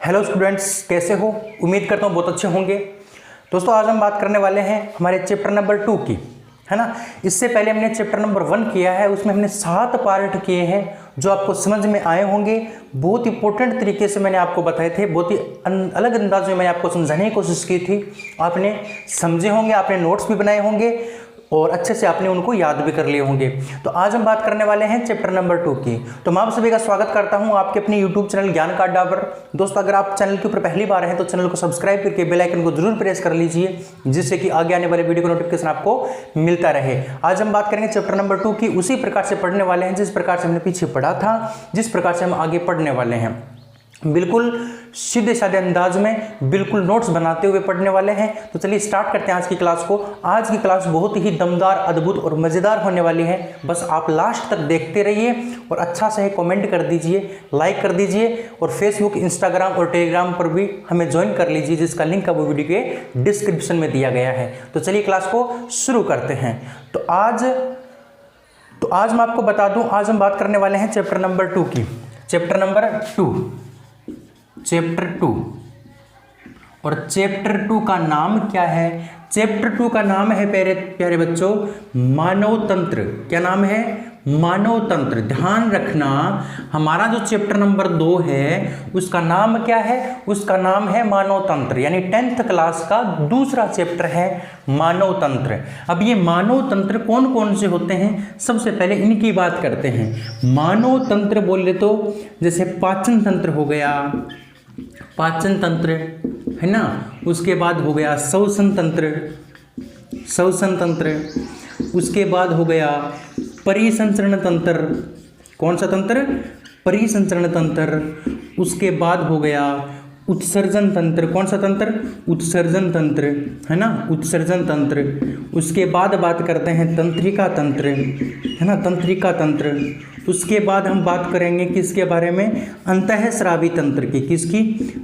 Hello students, कैसे हो? उम्मीद करता हूँ बहुत अच्छे होंगे। दोस्तों, आज हम बात करने वाले हैं हमारे चैप्टर नंबर 2 की, है ना। इससे पहले हमने चैप्टर नंबर 1 किया है, उसमें हमने 7 पार्ट किए हैं जो आपको समझ में आए होंगे। बहुत इंपॉर्टेंट तरीके से मैंने आपको बताए थे, बहुत ही अलग अंदाज में मैंने आपको समझाने की कोशिश की थी। आपने समझे होंगे, आपने नोट्स भी बनाए होंगे और अच्छे से आपने उनको याद भी कर लिए होंगे। तो आज हम बात करने वाले हैं चैप्टर नंबर 2 की। तो मैं आप सभी का स्वागत करता हूं आपके अपने यूट्यूब चैनल ज्ञान का अड्डा पर। दोस्तों, अगर आप चैनल के ऊपर पहली बार हैं तो चैनल को सब्सक्राइब करके बेल आइकन को जरूर प्रेस कर लीजिए, जिससे कि आगे आने वाले वीडियो का नोटिफिकेशन आपको मिलता रहे। आज हम बात करेंगे चैप्टर नंबर 2 की, उसी प्रकार से पढ़ने वाले हैं जिस प्रकार से हमने पीछे पढ़ा था, जिस प्रकार से हम आगे पढ़ने वाले हैं। बिल्कुल सीधे साधे अंदाज में, बिल्कुल नोट्स बनाते हुए पढ़ने वाले हैं। तो चलिए स्टार्ट करते हैं आज की क्लास को। आज की क्लास बहुत ही दमदार, अद्भुत और मज़ेदार होने वाली है। बस आप लास्ट तक देखते रहिए और अच्छा से कमेंट कर दीजिए, लाइक कर दीजिए और फेसबुक, इंस्टाग्राम और टेलीग्राम पर भी हमें ज्वाइन कर लीजिए, जिसका लिंक वो वीडियो के डिस्क्रिप्शन में दिया गया है। तो चलिए क्लास को शुरू करते हैं। तो आज मैं आपको बता दूं, आज हम बात करने वाले हैं चैप्टर नंबर 2 की। Chapter number 2, chapter 2। और चैप्टर 2 का नाम क्या है? चैप्टर 2 का नाम है प्यारे प्यारे बच्चों, मानव तंत्र। क्या नाम है? मानव तंत्र। ध्यान रखना, हमारा जो चैप्टर नंबर 2 है उसका नाम क्या है? उसका नाम है मानव तंत्र, यानी 10th क्लास का दूसरा चैप्टर है मानव तंत्र। अब ये मानव तंत्र कौन कौन से होते हैं, सबसे पहले इनकी बात करते हैं। मानव तंत्र बोले तो जैसे पाचन तंत्र हो गया, पाचन तंत्र है ना। उसके बाद हो गया श्वसन तंत्र, श्वसन तंत्र। उसके बाद हो गया परिसंचरण तंत्र। कौन सा तंत्र? परिसंचरण तंत्र। उसके बाद हो गया उत्सर्जन तंत्र। कौन सा तंत्र? उत्सर्जन तंत्र, है ना, उत्सर्जन तंत्र। उसके बाद बात करते हैं तंत्रिका तंत्र, है ना, तंत्रिका तंत्र। उसके बाद हम बात करेंगे किसके बारे में? अंतःस्रावी तंत्र की। किसकी?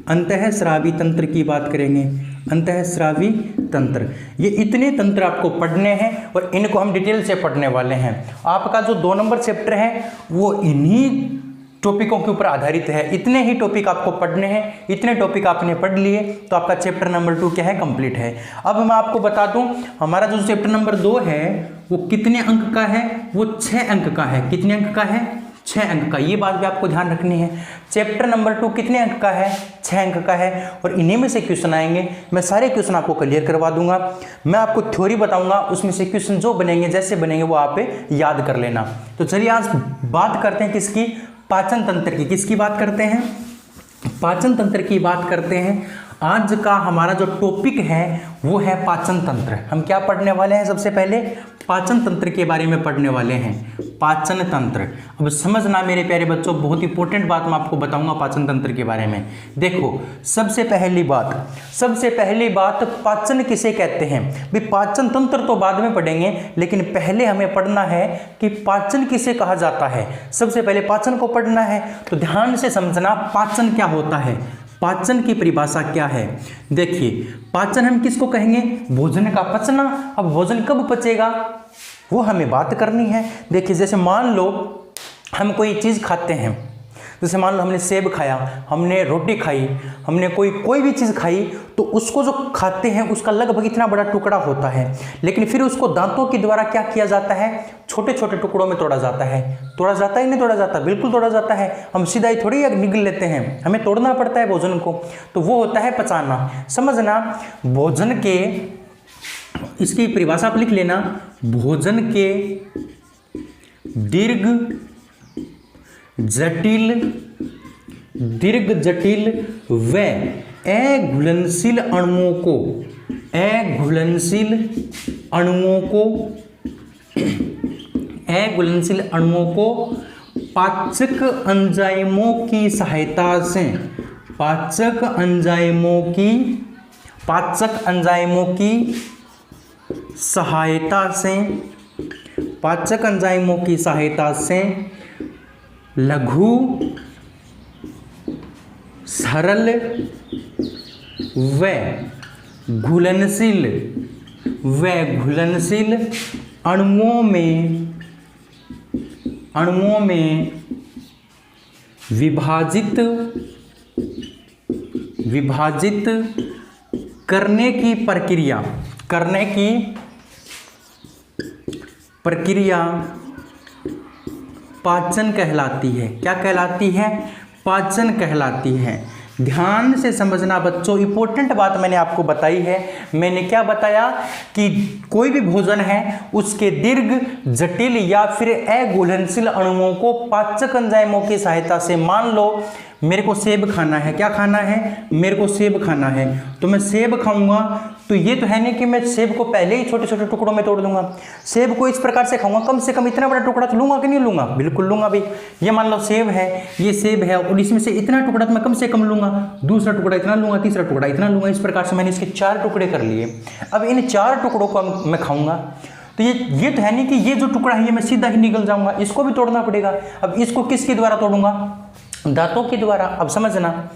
अंतःस्रावी तंत्र की बात करेंगे, अंतःस्रावी तंत्र। ये इतने तंत्र आपको पढ़ने हैं और इनको हम डिटेल से पढ़ने वाले हैं। आपका जो 2 नंबर चैप्टर है वो इन्हीं टॉपिकों के ऊपर आधारित है। इतने ही टॉपिक आपको पढ़ने हैं, इतने टॉपिक आपने पढ़ लिए तो आपका चैप्टर नंबर 2 क्या है? कंप्लीट है। अब मैं आपको बता दूं, हमारा जो चैप्टर नंबर 2 है वो कितने अंक का है? वो 6 अंक का है। कितने अंक का है? 6 अंक का। ये बात भी आपको ध्यान रखनी है। चैप्टर नंबर 2 कितने अंक का है? 6 अंक का है। और इन्हीं में से क्वेश्चन आएंगे। मैं सारे क्वेश्चन आपको क्लियर करवा दूंगा। मैं आपको थ्योरी बताऊंगा, उसमें से क्वेश्चन जो बनेंगे, जैसे बनेंगे वो आप याद कर लेना। तो चलिए आज बात करते हैं किसकी? पाचन तंत्र की। किसकी बात करते हैं? पाचन तंत्र की बात करते हैं। आज का हमारा जो टॉपिक है वो है पाचन तंत्र। हम क्या पढ़ने वाले हैं? सबसे पहले पाचन तंत्र के बारे में पढ़ने वाले हैं। पाचन तंत्र। अब समझना मेरे प्यारे बच्चों, बहुत इंपॉर्टेंट बात मैं आपको बताऊंगा पाचन तंत्र के बारे में। देखो, सबसे पहली बात पाचन किसे कहते हैं? भाई पाचन तंत्र तो बाद में पढ़ेंगे, लेकिन पहले हमें पढ़ना है कि पाचन किसे कहा जाता है। सबसे पहले पाचन को पढ़ना है। तो ध्यान से समझना, पाचन क्या होता है, पाचन की परिभाषा क्या है। देखिए, पाचन हम किसको कहेंगे? भोजन का पचना। अब भोजन कब पचेगा वो हमें बात करनी है। देखिए, जैसे मान लो हम कोई चीज़ खाते हैं, जैसे मान लो हमने सेब खाया, हमने रोटी खाई, हमने कोई भी चीज़ खाई, तो उसको जो खाते हैं उसका लगभग इतना बड़ा टुकड़ा होता है, लेकिन फिर उसको दांतों के द्वारा क्या किया जाता है? छोटे छोटे टुकड़ों में तोड़ा जाता है। तोड़ा जाता है नहीं तोड़ा जाता? बिल्कुल तोड़ा जाता है। हम सीधा ही थोड़ी निगल लेते हैं, हमें तोड़ना पड़ता है भोजन को। तो वो होता है पचाना। समझना, भोजन के, इसकी परिभाषा आप लिख लेना, भोजन के दीर्घ जटिल व अघुलनशील अणुओं को पाचक एंजाइमों की सहायता से, पाचक एंजाइमों की सहायता से लघु, सरल व घुलनशील अणुओं में विभाजित विभाजित करने की प्रक्रिया, करने की प्रक्रिया पाचन कहलाती है। क्या कहलाती है? पाचन कहलाती है। ध्यान से समझना बच्चों, इंपॉर्टेंट बात मैंने आपको बताई है। मैंने क्या बताया कि कोई भी भोजन है उसके दीर्घ, जटिल या फिर अघुलनशील अणुओं को पाचक एंजाइमों की सहायता से, मान लो मेरे को सेब खाना है। क्या खाना है? मेरे को सेब खाना है, तो मैं सेब खाऊंगा। तो ये तो है नहीं कि मैं सेब को पहले ही छोटे छोटे टुकड़ों में तोड़ दूंगा। सेब को इस प्रकार से खाऊंगा, कम से कम इतना बड़ा टुकड़ा तो लूंगा कि नहीं लूंगा? बिल्कुल लूंगा भाई। ये मान लो सेब है, ये सेब है और इसमें से इतना टुकड़ा तो मैं कम से कम लूंगा, दूसरा टुकड़ा इतना लूंगा, तीसरा टुकड़ा इतना लूंगा। इस प्रकार से मैंने इसके 4 टुकड़े कर लिए। अब इन 4 टुकड़ों को मैं खाऊंगा, तो ये तो है नहीं कि ये जो टुकड़ा है ये मैं सीधा ही निकल जाऊंगा, इसको भी तोड़ना पड़ेगा। अब इसको किसके द्वारा तोड़ूंगा? दांतों के द्वारा। अब समझना,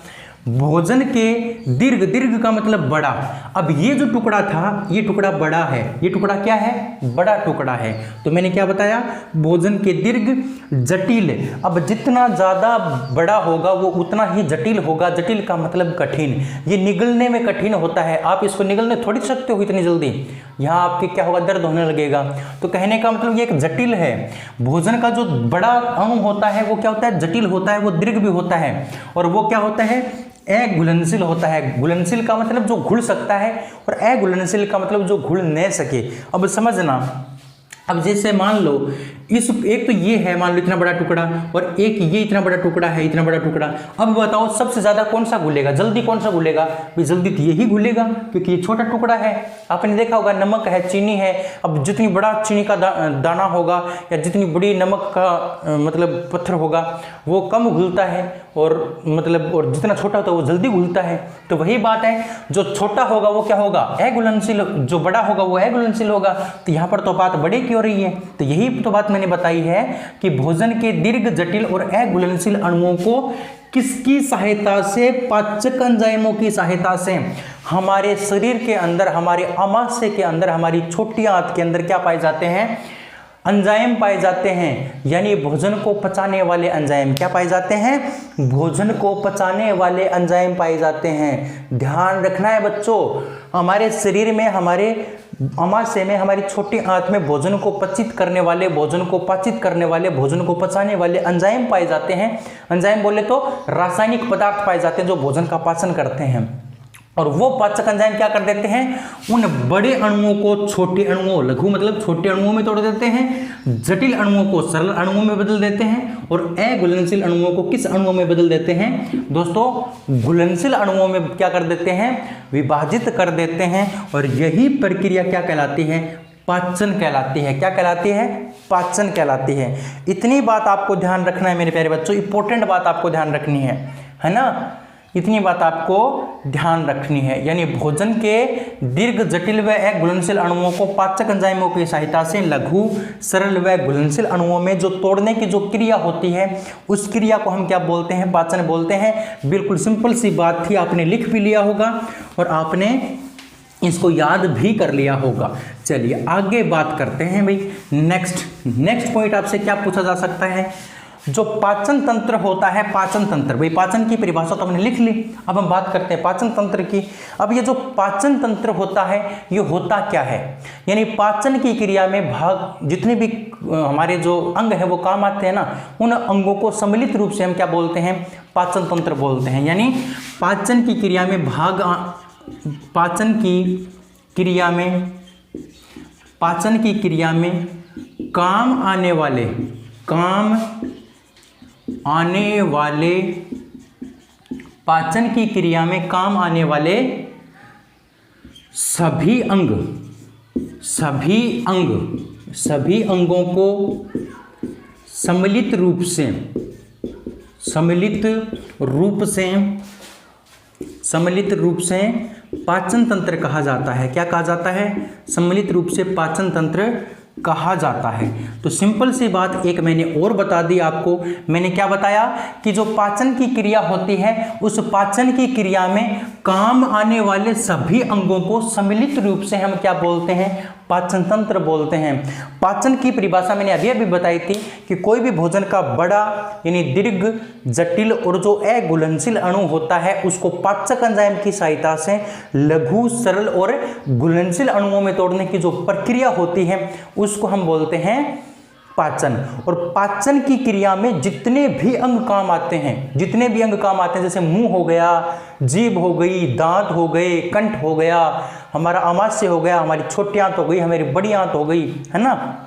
भोजन के दीर्घ, दीर्घ का मतलब बड़ा। अब ये जो टुकड़ा था ये टुकड़ा बड़ा है, ये टुकड़ा क्या है? बड़ा टुकड़ा है। तो मैंने क्या बताया? भोजन के दीर्घ, जटिल। अब जितना ज़्यादा बड़ा होगा वो उतना ही जटिल होगा। जटिल का मतलब कठिन। ये निगलने में कठिन होता है। आप इसको निगलने थोड़ी सकते हो इतनी जल्दी, यहाँ आपके क्या होगा? दर्द होने लगेगा। तो कहने का मतलब ये एक जटिल है। भोजन का जो बड़ा अणु होता है वो क्या होता है? जटिल होता है, वो दीर्घ भी होता है। और वो क्या होता है? अघुलनशील होता है। घुलनशील का मतलब जो घुल सकता है और अघुलनशील का मतलब जो घुल नहीं सके। अब समझना, अब जैसे मान लो इस एक तो ये है, मान लो इतना बड़ा टुकड़ा, और एक ये इतना बड़ा टुकड़ा है, इतना बड़ा टुकड़ा। अब बताओ सबसे ज्यादा कौन सा घुलेगा? जल्दी कौन सा घुलेगा? भाई जल्दी तो यही घुलेगा क्योंकि ये छोटा टुकड़ा है। आपने देखा होगा नमक है, चीनी है। अब जितनी बड़ा चीनी का दाना होगा या जितनी बड़ी नमक का मतलब पत्थर होगा वो कम घुलता है, और मतलब और जितना छोटा होता है वो जल्दी घुलता है। तो वही बात है, जो छोटा होगा वो क्या होगा? अघुलनशील, जो बड़ा होगा वो अघुलनशील होगा। तो यहाँ पर तो बात बड़े की हो रही है। तो यही तो बात मैंने बताई है कि भोजन के दीर्घ, जटिल और अघुलनशील अणुओं को किसकी सहायता से? पाचक एंजाइमों की सहायता से हमारे शरीर के अंदर, हमारे आमाशय के अंदर, हमारी छोटी आंत के अंदर क्या पाए जाते हैं? एंजाइम पाए जाते हैं। यानी भोजन को पचाने वाले एंजाइम क्या पाए जाते हैं? भोजन को पचाने वाले एंजाइम पाए जाते हैं। ध्यान रखना है बच्चों, हमारे शरीर में, हमारे आमाशय में, हमारी छोटी आंत में भोजन को पचित करने वाले, भोजन को पाचित करने वाले, भोजन को पचाने वाले एंजाइम पाए जाते हैं। एंजाइम बोले तो रासायनिक पदार्थ पाए जाते हैं जो भोजन का पाचन करते हैं। और वो पाचक एंजाइम क्या कर देते हैं? उन बड़े अणुओं को छोटे अणुओं, लघु मतलब छोटे अणुओं में तोड़ देते हैं, जटिल अणुओं को सरल अणुओं में बदल देते हैं, और अघुलनशील अणुओं को किस अणुओं में बदल देते हैं? दोस्तों घुलनशील अणुओं में क्या कर देते हैं? विभाजित कर देते हैं। और यही प्रक्रिया क्या कहलाती है? पाचन कहलाती है। क्या कहलाती है? पाचन कहलाती है। इतनी बात आपको ध्यान रखना है मेरे प्यारे बच्चों, इंपॉर्टेंट बात आपको ध्यान रखनी है ना? इतनी बात आपको ध्यान रखनी है। यानी भोजन के दीर्घ, जटिल व अघुलनशील अणुओं को पाचक एंजाइमों की सहायता से लघु, सरल व घुलनशील अणुओं में जो तोड़ने की जो क्रिया होती है उस क्रिया को हम क्या बोलते हैं? पाचन बोलते हैं। बिल्कुल सिंपल सी बात थी, आपने लिख भी लिया होगा और आपने इसको याद भी कर लिया होगा। चलिए आगे बात करते हैं भाई। नेक्स्ट पॉइंट आपसे क्या पूछा जा सकता है? जो पाचन तंत्र होता है, पाचन तंत्र, भाई पाचन की परिभाषा तो हमने लिख ली। अब हम बात करते हैं पाचन तंत्र की। अब ये जो पाचन तंत्र होता है ये होता क्या है? यानी पाचन की क्रिया में भाग, जितने भी हमारे जो अंग है वो काम आते हैं ना, उन अंगों को सम्मिलित रूप से हम क्या बोलते हैं? पाचन तंत्र बोलते हैं। यानी पाचन की क्रिया में पाचन की क्रिया में काम आने वाले पाचन की क्रिया में काम आने वाले सभी अंगों को सम्मिलित रूप से पाचन तंत्र कहा जाता है। क्या कहा जाता है? सम्मिलित रूप से पाचन तंत्र कहा जाता है। तो सिंपल सी बात एक मैंने और बता दी आपको। मैंने क्या बताया कि जो पाचन की क्रिया होती है उस पाचन की क्रिया में काम आने वाले सभी अंगों को सम्मिलित रूप से हम क्या बोलते हैं? पाचन तंत्र बोलते हैं। पाचन की परिभाषा मैंने अभी अभी बताई थी कि कोई भी भोजन का बड़ा यानी दीर्घ, जटिल और जो अघुलनशील अणु होता है उसको पाचक एंजाइम की सहायता से लघु, सरल और घुलनशील अणुओं में तोड़ने की जो प्रक्रिया होती है उसको हम बोलते हैं पाचन। और पाचन की क्रिया में जितने भी अंग काम आते हैं, जितने भी अंग काम आते हैं, जैसे मुंह हो गया, जीभ हो गई, दांत हो गए, कंठ हो गया, हमारा आमाशय हो गया, हमारी छोटी आंत हो गई, हमारी बड़ी आंत हो गई, है ना,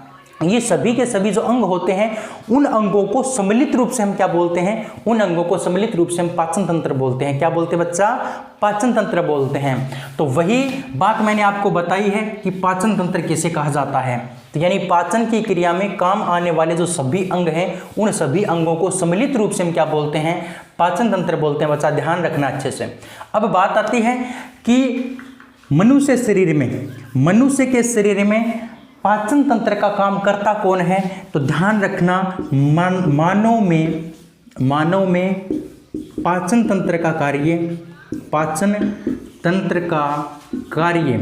ये सभी के सभी जो अंग होते हैं उन अंगों को सम्मिलित रूप से हम क्या बोलते हैं, उन अंगों को सम्मिलित रूप से हम पाचन तंत्र बोलते हैं। क्या बोलते हैं बच्चा? पाचन तंत्र बोलते हैं। तो वही बात मैंने आपको बताई है कि पाचन तंत्र किसे कहा जाता है। तो यानी पाचन की क्रिया में काम आने वाले जो सभी अंग हैं उन सभी अंगों को सम्मिलित रूप से हम क्या बोलते हैं? पाचन तंत्र बोलते हैं। बच्चा ध्यान रखना अच्छे से। अब बात आती है कि मनुष्य शरीर में, मनुष्य के शरीर में पाचन तंत्र का काम करता कौन है? तो ध्यान रखना, मानव में पाचन तंत्र का कार्य, पाचन तंत्र का कार्य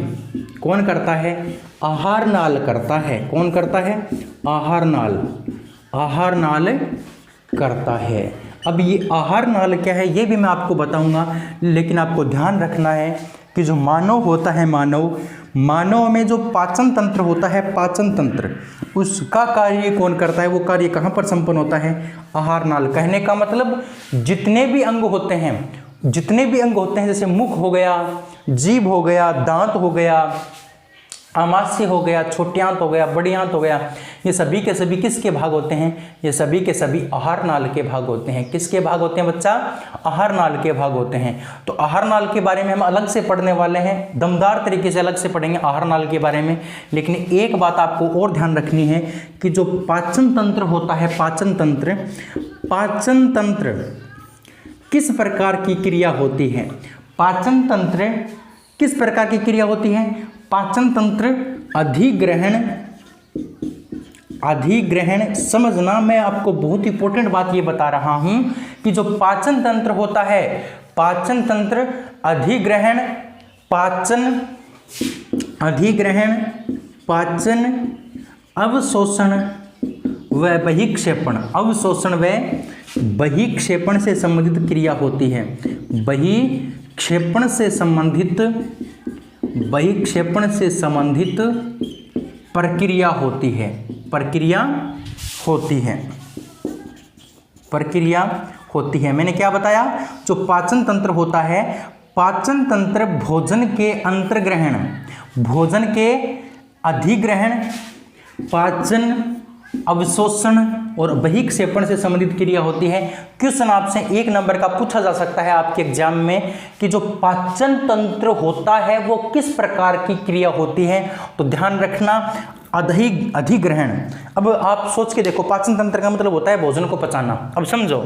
कौन करता है? आहार नाल करता है। कौन करता है? आहार नाल, आहार नाल करता है। अब ये आहार नाल क्या है ये भी मैं आपको बताऊंगा, लेकिन आपको ध्यान रखना है कि जो मानव होता है, मानव में जो पाचन तंत्र होता है, पाचन तंत्र, उसका कार्य कौन करता है? वो कार्य कहाँ पर संपन्न होता है? आहार नाल। कहने का मतलब जितने भी अंग होते हैं, जितने भी अंग होते हैं, जैसे मुख हो गया, जीभ हो गया, दांत हो गया, आमाशय हो गया, छोटी आंत हो गया, बड़ी आंत हो गया, ये सभी के सभी किसके भाग होते हैं? ये सभी के सभी आहार नाल के भाग होते हैं। किसके भाग होते हैं बच्चा? आहार नाल के भाग होते हैं। तो आहार नाल के बारे में हम अलग से पढ़ने वाले हैं, दमदार तरीके से अलग से पढ़ेंगे आहार नाल के बारे में। लेकिन एक बात आपको और ध्यान रखनी है कि जो पाचन तंत्र होता है, पाचन तंत्र किस प्रकार की क्रिया होती है? पाचन तंत्र किस प्रकार की क्रिया होती है? पाचन तंत्र अधिग्रहण समझना। मैं आपको बहुत इंपॉर्टेंट बात ये बता रहा हूं कि जो पाचन तंत्र होता है, पाचन तंत्र अधिग्रहण, पाचन अवशोषण व बहिक्षेपण, अवशोषण व बहिक्षेपण से संबंधित क्रिया होती है। बहिक्षेपण से संबंधित प्रक्रिया होती है, प्रक्रिया होती है। मैंने क्या बताया? जो पाचन तंत्र होता है, पाचन तंत्र भोजन के अंतर्ग्रहण, भोजन के अधिग्रहण, पाचन अवशोषण और बहिक्षेपण से संबंधित क्रिया होती है। क्वेश्चन आपसे 1 नंबर का पूछा जा सकता है आपके एग्जाम में कि जो पाचन तंत्र होता है वो किस प्रकार की क्रिया होती है? तो ध्यान रखना, अधिग्रहण। अब आप सोच के देखो, पाचन तंत्र का मतलब होता है भोजन को पचाना। अब समझो,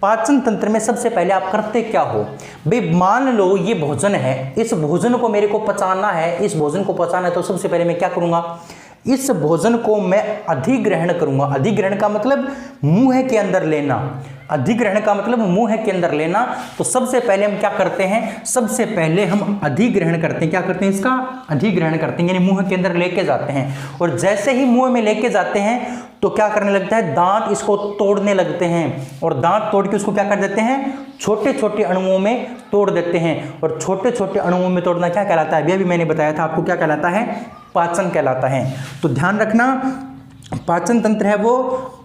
पाचन तंत्र में सबसे पहले आप करते क्या हो भाई? मान लो ये भोजन है, इस भोजन को मेरे को पचाना है, इस भोजन को पचाना है तो सबसे पहले मैं क्या करूंगा? इस भोजन को मैं अधिग्रहण करूंगा। अधिग्रहण का मतलब मुंह के अंदर लेना, अधिग्रहण का मतलब मुंह के अंदर लेना। तो सबसे पहले हम क्या करते हैं? सबसे पहले हम अधिग्रहण करते हैं। क्या करते हैं? इसका अधिग्रहण करते हैं, यानी मुंह के अंदर लेके जाते हैं। और जैसे ही मुंह में लेके जाते हैं तो क्या करने लगता है? दांत इसको तोड़ने लगते हैं, और दांत तोड़ के उसको क्या कर देते हैं? छोटे छोटे अणुओं में तोड़ देते हैं। और छोटे छोटे अणुओं में तोड़ना क्या कहलाता है? अभी मैंने बताया था आपको, क्या कहलाता है? पाचन कहलाता है। तो ध्यान रखना, पाचन तंत्र है वो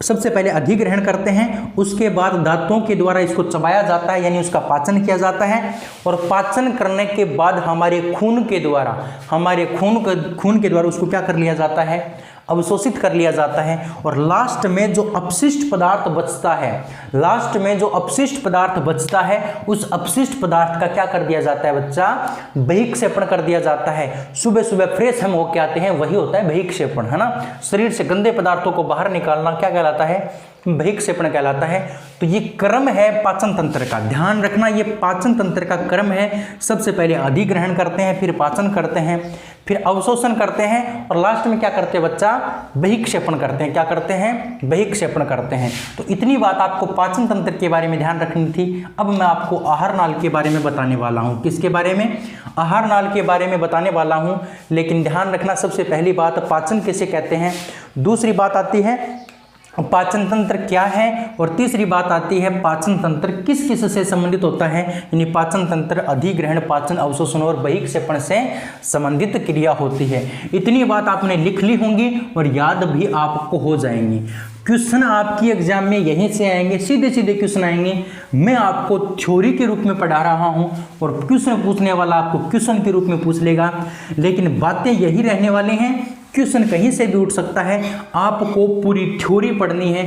सबसे पहले अधिग्रहण करते हैं, उसके बाद दांतों के द्वारा इसको चबाया जाता है, यानी उसका पाचन किया जाता है। और पाचन करने के बाद हमारे खून के द्वारा, खून के द्वारा उसको क्या कर लिया जाता है? अवशोषित कर लिया जाता है। और लास्ट में जो अपशिष्ट पदार्थ बचता है, उस अपशिष्ट पदार्थ का क्या कर दिया जाता है बच्चा? बहिक्षेपण कर दिया जाता है। सुबह सुबह फ्रेश हम होके आते हैं, वही होता है बहिक्षेपण, है ना। शरीर से गंदे पदार्थों को बाहर निकालना क्या कहलाता है? बहिक्षेपण कहलाता है। तो ये क्रम है पाचन तंत्र का, ध्यान रखना ये पाचन तंत्र का क्रम है। सबसे पहले अधिग्रहण करते हैं, फिर पाचन करते हैं, फिर अवशोषण करते हैं और लास्ट में क्या करते हैं बच्चा, बहिक्षेपण करते हैं। क्या करते हैं, बहिक्षेपण करते हैं। तो इतनी बात आपको पाचन तंत्र के बारे में ध्यान रखनी थी। अब मैं आपको आहार नाल के बारे में बताने वाला हूं। किसके बारे में, आहार नाल के बारे में बताने वाला हूं। लेकिन ध्यान रखना सबसे पहली बात पाचन किसे कहते हैं, दूसरी बात आती है पाचन तंत्र क्या है, और तीसरी बात आती है पाचन तंत्र किस किस से संबंधित होता है। यानी पाचन तंत्र अधिग्रहण, पाचन, अवशोषण और बहिक्षेपण से संबंधित क्रिया होती है। इतनी बात आपने लिख ली होंगी और याद भी आपको हो जाएंगी। क्वेश्चन आपकी एग्जाम में यहीं से आएंगे, सीधे सीधे क्वेश्चन आएंगे। मैं आपको थ्योरी के रूप में पढ़ा रहा हूं और क्वेश्चन पूछने वाला आपको क्वेश्चन के रूप में पूछ लेगा, लेकिन बातें यही रहने वाली हैं। क्वेश्चन कहीं से भी उठ सकता है, आपको पूरी थ्योरी पढ़नी है,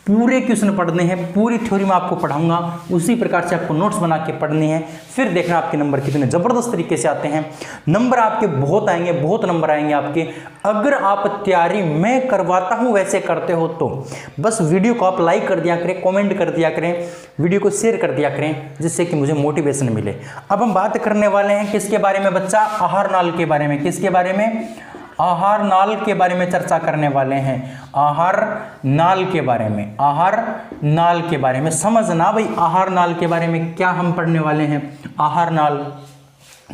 पूरे क्वेश्चन पढ़ने हैं, पूरी थ्योरी में आपको पढ़ाऊंगा। उसी प्रकार से आपको नोट्स बना के पढ़नी है। फिर देखना आपके नंबर कितने ज़बरदस्त तरीके से आते हैं। नंबर आपके बहुत आएंगे, बहुत नंबर आएंगे आपके, अगर आप तैयारी मैं करवाता हूं वैसे करते हो तो। बस वीडियो को आप लाइक कर दिया करें, कमेंट कर दिया करें, वीडियो को शेयर कर दिया करें, जिससे कि मुझे मोटिवेशन मिले। अब हम बात करने वाले हैं किसके बारे में बच्चा, आहार नाल के बारे में। किसके बारे में, आहार नाल के बारे में चर्चा करने वाले हैं। आहार नाल के बारे में, आहार नाल के बारे में समझना भाई, आहार नाल के बारे में क्या हम पढ़ने वाले हैं। आहार नाल,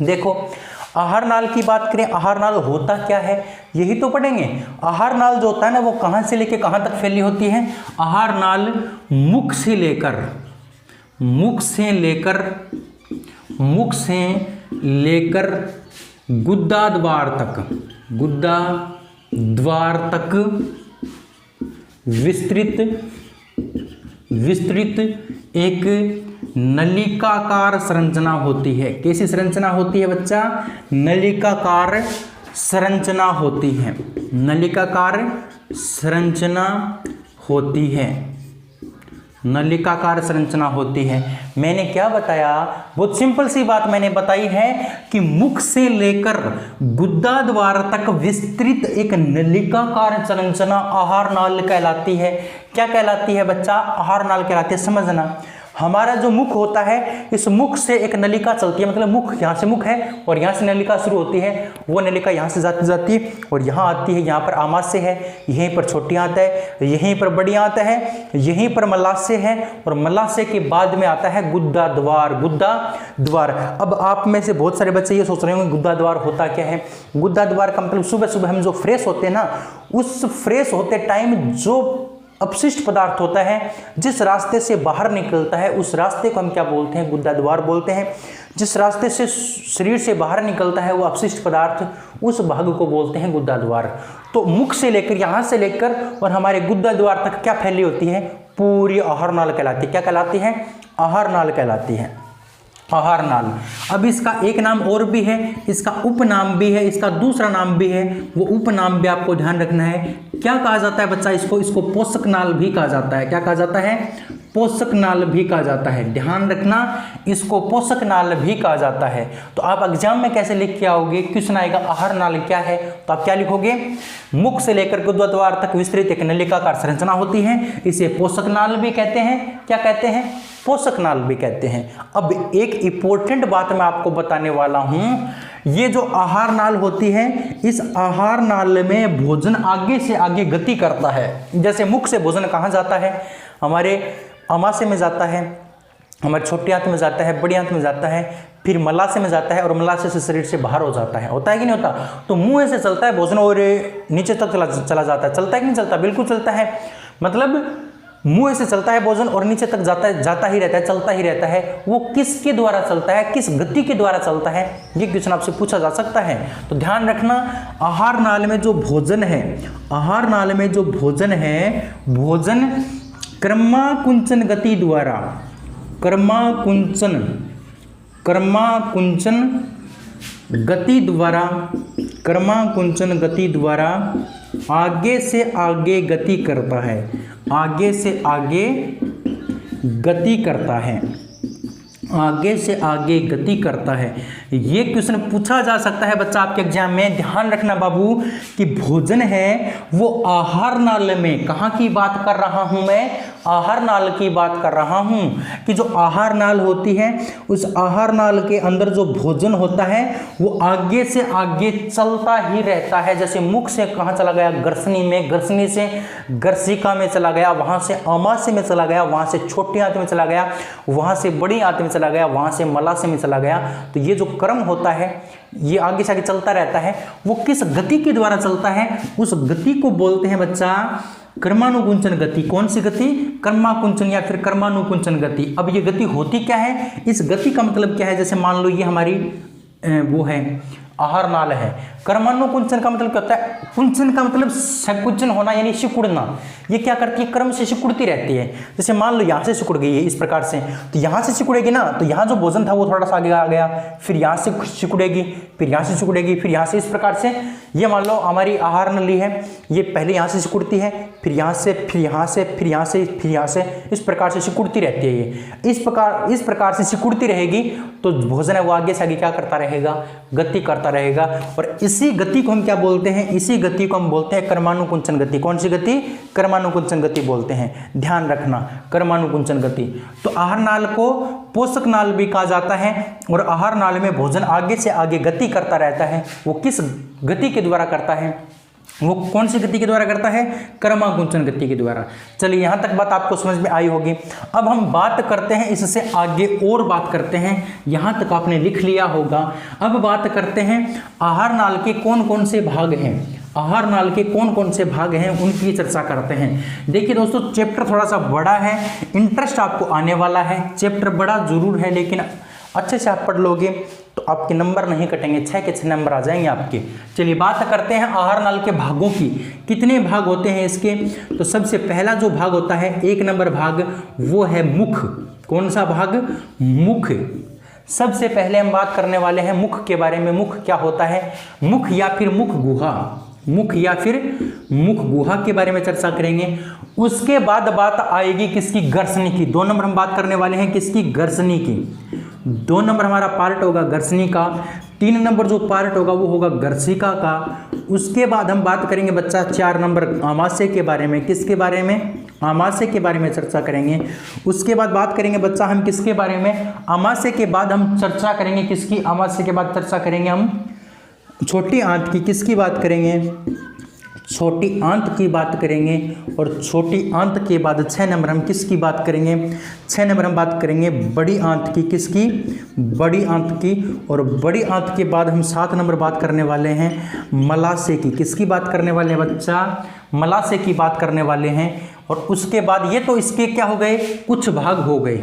देखो आहार नाल की बात करें, आहार नाल होता क्या है यही तो पढ़ेंगे। आहार नाल जो होता है ना वो कहां से लेकर कहां तक फैली होती है। आहार नाल मुख से लेकर गुद्दा द्वार तक विस्तृत एक नलिकाकार संरचना होती है। कैसी संरचना होती है बच्चा, नलिकाकार संरचना होती है, नलिकाकार संरचना होती है, नलिकाकार संरचना होती है। मैंने क्या बताया, बहुत सिंपल सी बात मैंने बताई है कि मुख से लेकर गुद्दा द्वार तक विस्तृत एक नलिकाकार संरचना आहार नाल कहलाती है। क्या कहलाती है बच्चा, आहार नाल कहलाती है। समझना, हमारा जो मुख होता है, इस मुख से एक नलिका चलती है, मतलब मुख यहाँ से मुख है और यहाँ से नलिका शुरू होती है। वो नलिका यहाँ से जाती है और यहाँ आती है, यहाँ पर आमाशय है, यहीं पर छोटी आंत है, यहीं पर बड़ी आंत है, यहीं पर मलाशय है और मलाशय के बाद में आता है गुद्दा द्वार। अब आप में से बहुत सारे बच्चे ये सोच रहे होंगे गुद्दा द्वार होता क्या है। गुद्दा द्वार का मतलब सुबह सुबह हम जो फ्रेश होते हैं ना, उस फ्रेश होते टाइम जो अपशिष्ट पदार्थ होता है, जिस रास्ते से बाहर निकलता है, उस रास्ते को हम क्या बोलते हैं, गुद्दा द्वार बोलते हैं। जिस रास्ते से शरीर से बाहर निकलता है वो अपशिष्ट पदार्थ, उस भाग को बोलते हैं गुद्दा द्वार। तो मुख से लेकर, यहाँ से लेकर और हमारे गुद्दा द्वार तक क्या फैली होती है, पूरी आहार नाल कहलाती है। क्या कहलाती है, आहार नाल कहलाती है, आहार नाल। अब इसका एक नाम और भी है, इसका उपनाम भी है, इसका दूसरा नाम भी है। वो उपनाम भी आपको ध्यान रखना है। क्या कहा जाता है बच्चा, इसको पोषक नाल भी कहा जाता है। क्या कहा जाता है, पोषक नाल भी कहा जाता है। ध्यान रखना, इसको पोषक नाल भी कहा जाता है। तो आप एग्जाम में कैसे लिख के आओगे, क्वेश्चन आएगा आहार नाल क्या है, तो आप क्या लिखोगे, मुख से लेकर गुद्दा द्वार तक विस्तृत एक नलिकाकार संरचना होती है, इसे पोषक नाल भी कहते हैं। क्या कहते हैं, पोषक नाल भी कहते हैं। अब एक इंपॉर्टेंट बात मैं आपको बताने वाला हूं, ये जो आहार नाल होती है, इस आहार नाल में भोजन आगे से आगे गति करता है। जैसे मुख से भोजन कहाँ जाता है, हमारे आमाशय में जाता है, हमारे छोटी आंत में जाता है, बड़ी आंत में जाता है, फिर मलाशय में जाता है और मलाशय से शरीर से बाहर हो जाता है। होता है कि नहीं होता। तो मुंह से चलता है भोजन और नीचे तक चला जाता है। चलता है कि नहीं चलता, बिल्कुल चलता है। मतलब मुंह से चलता है भोजन और नीचे तक जाता ही रहता है, चलता ही रहता है। वो किसके द्वारा चलता है, किस गति के द्वारा चलता है, ये क्वेश्चन आपसे पूछा जा सकता है। तो ध्यान रखना, आहार नाल में जो भोजन है, आहार नाल में जो भोजन है, भोजन क्रमाकुंचन गति द्वारा, क्रमाकुंचन गति द्वारा आगे से आगे गति करता है, आगे से आगे गति करता है, आगे से आगे गति करता है। ये क्वेश्चन पूछा जा सकता है बच्चा आपके एग्जाम में। ध्यान रखना बाबू कि भोजन है वो आहार नाल में, कहाँ की बात कर रहा हूं मैं, आहार नाल की बात कर रहा हूं कि जो आहार नाल होती है उस आहार नाल के अंदर जो भोजन होता है वो आगे से आगे चलता ही रहता है। जैसे मुख से कहां चला गया, ग्रसनी में, ग्रसनी से ग्रसिका में चला गया, वहां से आमाशय में चला गया, वहां से छोटी आंत में चला गया, वहां से बड़ी आंत में चला गया, वहां से मलाशय में चला गया। तो ये जो क्रम होता है ये आगे से आगे चलता रहता है। वो किस गति के द्वारा चलता है, उस गति को बोलते हैं बच्चा कर्मानुकुंचन गति। कौन सी गति? कर्माकुंचन या फिर कर्मानुकुंचन गति। अब ये गति होती क्या है, इस गति का मतलब क्या है? जैसे मान लो ये हमारी वो है आहार नाल है। कर्मानुकुंचन का मतलब क्या होता है? कुंचन का मतलब संकुचन होना यानी सिकुड़ना। ये क्या करती है? क्रम से सिकुड़ती रहती है। जैसे मान लो यहाँ से सिकुड़ गई है इस प्रकार से, तो यहाँ से सिकुड़ेगी ना, तो यहाँ जो भोजन था वो थोड़ा सा आगे आ गया, फिर यहाँ से सिकुड़ेगी, फिर यहाँ से सिकुड़ेगी, फिर यहाँ से, इस प्रकार से। ये मान लो हमारी आहार नली है, ये पहले यहाँ से सिकुड़ती है, फिर यहाँ से, फिर यहाँ से, फिर यहाँ से, फिर यहाँ से, इस प्रकार से सिकुड़ती रहती है। ये इस प्रकार से सिकुड़ती रहेगी तो भोजन है वो आगे से आगे क्या करता रहेगा? गति करता रहेगा। और इसी गति को हम क्या बोलते हैं? इसी गति को हम बोलते हैं कर्मानुकुंचन गति। कौन सी गति? कर्मानुकुंचन गति बोलते हैं। ध्यान रखना, कर्मानुकुंचन गति। तो आहार नाल को पोषक नाल भी कहा जाता है। और आहार नाल में भोजन आगे से आगे गति करता रहता है। वो किस गति के द्वारा करता है? वो कौन सी गति के द्वारा करता है? कर्माकुंचन गति के द्वारा। चलिए यहाँ तक बात आपको समझ में आई होगी। अब हम बात करते हैं इससे आगे और बात करते हैं। यहाँ तक आपने लिख लिया होगा। अब बात करते हैं आहार नाल के कौन कौन से भाग हैं। आहार नाल के कौन कौन से भाग हैं उनकी चर्चा करते हैं। देखिए दोस्तों, चैप्टर थोड़ा सा बड़ा है, इंटरेस्ट आपको आने वाला है। चैप्टर बड़ा जरूर है, लेकिन अच्छे से आप पढ़ लोगे तो आपके नंबर नहीं कटेंगे, 6 के 6 नंबर आ जाएंगे आपके। चलिए बात करते हैं आहार नाल के भागों की। कितने भाग होते हैं इसके? तो सबसे पहला जो भाग होता है, 1 नंबर भाग, वो है मुख। कौन सा भाग? मुख। सबसे पहले हम बात करने वाले हैं मुख के बारे में। मुख क्या होता है? मुख या फिर मुख गुहा, मुख या फिर मुख गुहा के बारे में चर्चा करेंगे। उसके बाद बात आएगी किसकी? गर्सनी की। 2 नंबर हम बात करने वाले हैं किसकी? गर्सनी की। 2 नंबर हमारा पार्ट होगा गर्सनी का। 3 नंबर जो पार्ट होगा वो होगा गर्सिका का। उसके बाद हम बात करेंगे बच्चा 4 नंबर आमाशय के बारे में। किसके बारे में? आमाशय के बारे में चर्चा करेंगे। उसके बाद बात करेंगे बच्चा हम किसके बारे में? आमाशय के बाद हम चर्चा करेंगे किसकी? आमाशय के बाद चर्चा करेंगे हम छोटी आंत की। किसकी बात करेंगे? छोटी आंत की बात करेंगे। और छोटी आंत के बाद 6 नंबर हम किसकी बात करेंगे? 6 नंबर हम बात करेंगे बड़ी आंत की। किसकी? बड़ी आंत की। और बड़ी आंत के बाद हम 7 नंबर बात करने वाले हैं मलाशय की। किसकी बात करने वाले हैं बच्चा? मलाशय की बात करने वाले हैं। और उसके बाद ये तो इसके क्या हो गए? कुछ भाग हो गए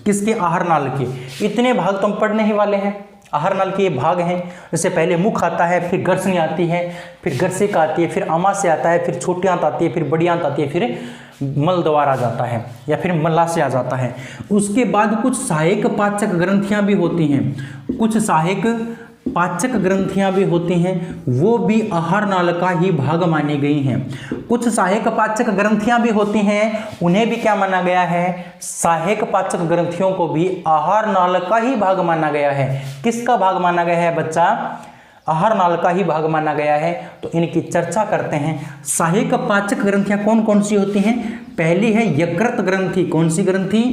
किसके? आहार नाल के। इतने भाग तो हम पढ़ने ही वाले हैं। आहार नाल के ये भाग हैं। जैसे पहले मुख आता है, फिर गर्सनी आती है, फिर गर्सिका आती है, फिर आमाशय आता है, फिर छोटी आंत आती है, फिर बड़ी आंत आती है, फिर मल द्वार आ जाता है या फिर मलाशय आ जाता है। उसके बाद कुछ सहायक पाचक ग्रंथियां भी होती हैं। कुछ सहायक पाचक ग्रंथियां भी होती हैं, वो भी आहार नाल का ही भाग मानी गई हैं। कुछ सहायक पाचक ग्रंथियां भी होती हैं, उन्हें भी क्या माना गया है? सहायक पाचक ग्रंथियों को भी आहार नाल का ही भाग माना गया है। किसका भाग माना गया है बच्चा? आहार नाल का ही भाग माना गया है। तो इनकी चर्चा करते हैं। सहायक पाचक ग्रंथियां कौन कौन सी होती हैं? पहली है यकृत ग्रंथि। कौन सी ग्रंथि?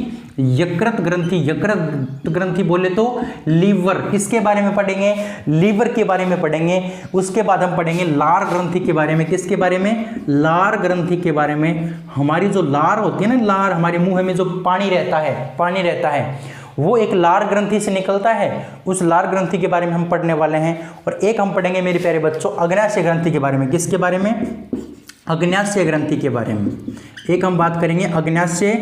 यकृत ग्रंथि। यकृत ग्रंथि बोले तो लीवर। किसके बारे में पढ़ेंगे? लीवर के बारे में पढ़ेंगे। उसके बाद हम पढ़ेंगे लार ग्रंथि के बारे में। किसके बारे में? लार ग्रंथि के बारे में। हमारी जो लार होती है ना, लार, हमारे मुंह में जो पानी रहता है, वो एक लार ग्रंथि से निकलता है। उस लार ग्रंथि के बारे में हम पढ़ने वाले हैं। और एक हम पढ़ेंगे मेरे प्यारे बच्चों अग्न्याशय ग्रंथि के बारे में। किसके बारे में? अग्न्याशय ग्रंथि के बारे में। एक हम बात करेंगे अग्न्याशय